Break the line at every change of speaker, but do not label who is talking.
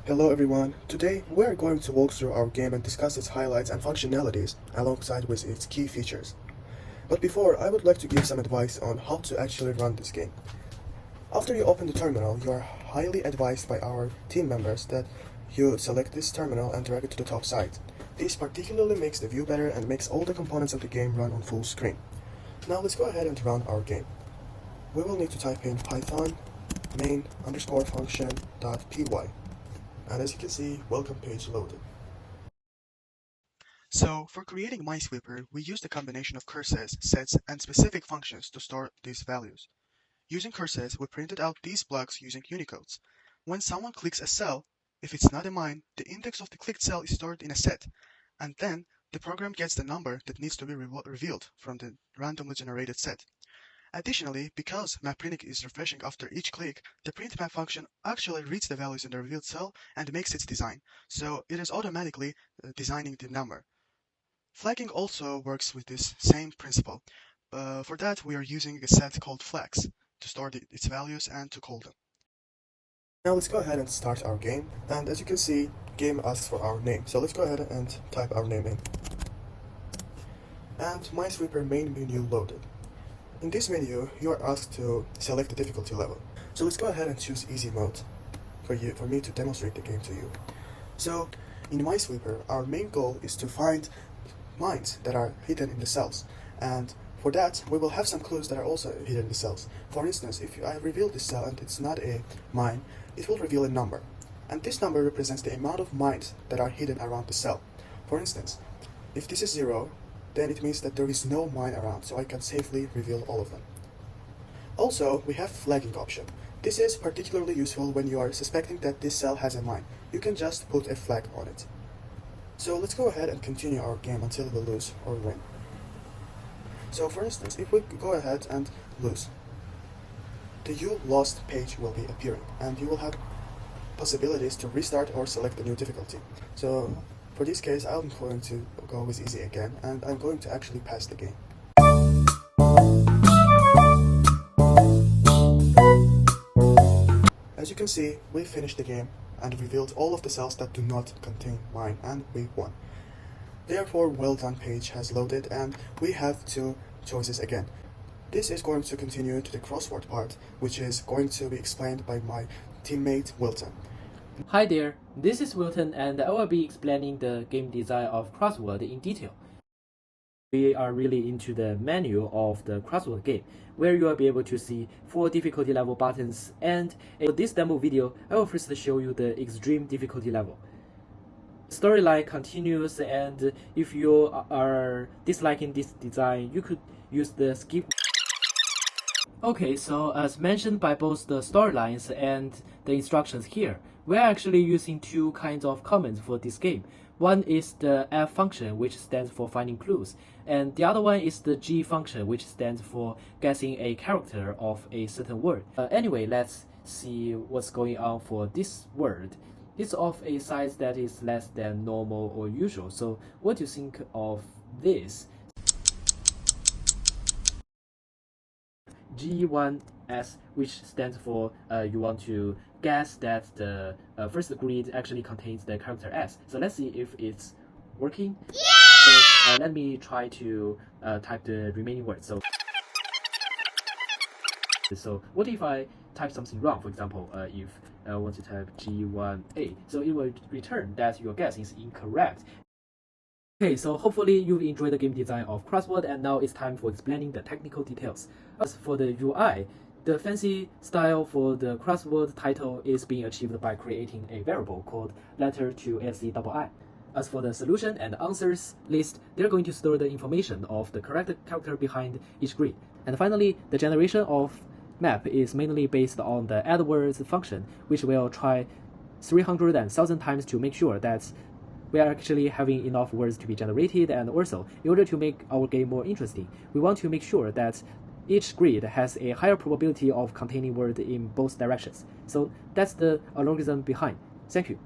Hello everyone, today we are going to walk through our game and discuss its highlights and functionalities alongside with its key features. But before, I would like to give some advice on how to actually run this game. After you open the terminal, you are highly advised by our team members that you select this terminal and drag it to the top side. This particularly makes the view better and makes all the components of the game run on full screen. Now let's go ahead and run our game. We will need to type in python main_function.py. And as you can see, welcome page loaded. So, for creating Minesweeper, we used a combination of curses, sets, and specific functions to store these values. Using curses, we printed out these blocks using Unicodes. When someone clicks a cell, if it's not a mine, the index of the clicked cell is stored in a set, and then the program gets the number that needs to be revealed from the randomly generated set. Additionally, because map printing is refreshing after each click, the printMap function actually reads the values in the revealed cell and makes its design, so it is automatically designing the number. Flagging also works with this same principle. For that, we are using a set called flags to store its values and to call them. Now let's go ahead and start our game, and as you can see, game asks for our name, so let's go ahead and type our name in. And Minesweeper main menu loaded. In this menu, you are asked to select the difficulty level. So let's go ahead and choose easy mode for me to demonstrate the game to you. So in Minesweeper, our main goal is to find mines that are hidden in the cells, and for that we will have some clues that are also hidden in the cells. For instance, if I reveal this cell and it's not a mine, it will reveal a number, and this number represents the amount of mines that are hidden around the cell. For instance, if this is 0, then it means that there is no mine around, so I can safely reveal all of them. Also, we have flagging option. This is particularly useful when you are suspecting that this cell has a mine. You can just put a flag on it. So let's go ahead and continue our game until we lose or win. So for instance, if we go ahead and lose, the You Lost page will be appearing, and you will have possibilities to restart or select a new difficulty. So for this case, I'm going to go with easy again, and I'm going to actually pass the game. As you can see, we finished the game and revealed all of the cells that do not contain mine, and we won. Therefore, well done page has loaded, and we have two choices again. This is going to continue to the crossword part, which is going to be explained by my teammate Wilton.
Hi there, this is Wilton, and I will be explaining the game design of Crossword in detail. We are really into the menu of the Crossword game, where you will be able to see 4 difficulty level buttons, and in this demo video, I will first show you the extreme difficulty level. Storyline continues, and if you are disliking this design, you could use the skip. Okay, so as mentioned by both the storylines and the instructions here, we're actually using 2 kinds of comments for this game. One is the F function, which stands for finding clues, and the other one is the G function, which stands for guessing a character of a certain word. Anyway, let's see what's going on for this word. It's of a size that is less than normal or usual, so what do you think of this? G1S, which stands for you want to guess that the first grid actually contains the character S. So let's see if it's working. Yeah! So let me try to type the remaining words. So what if I type something wrong? For example, if I want to type G1A, so it will return that your guess is incorrect. Okay, so hopefully you've enjoyed the game design of Crossword, and now it's time for explaining the technical details. As for the UI, the fancy style for the Crossword title is being achieved by creating a variable called letter to LCII. As for the solution and answers list, they're going to store the information of the correct character behind each grid. And finally, the generation of map is mainly based on the AdWords function, which will try 300 and 1,000 times to make sure that we are actually having enough words to be generated, and also, in order to make our game more interesting, we want to make sure that each grid has a higher probability of containing words in both directions. So that's the algorithm behind. Thank you.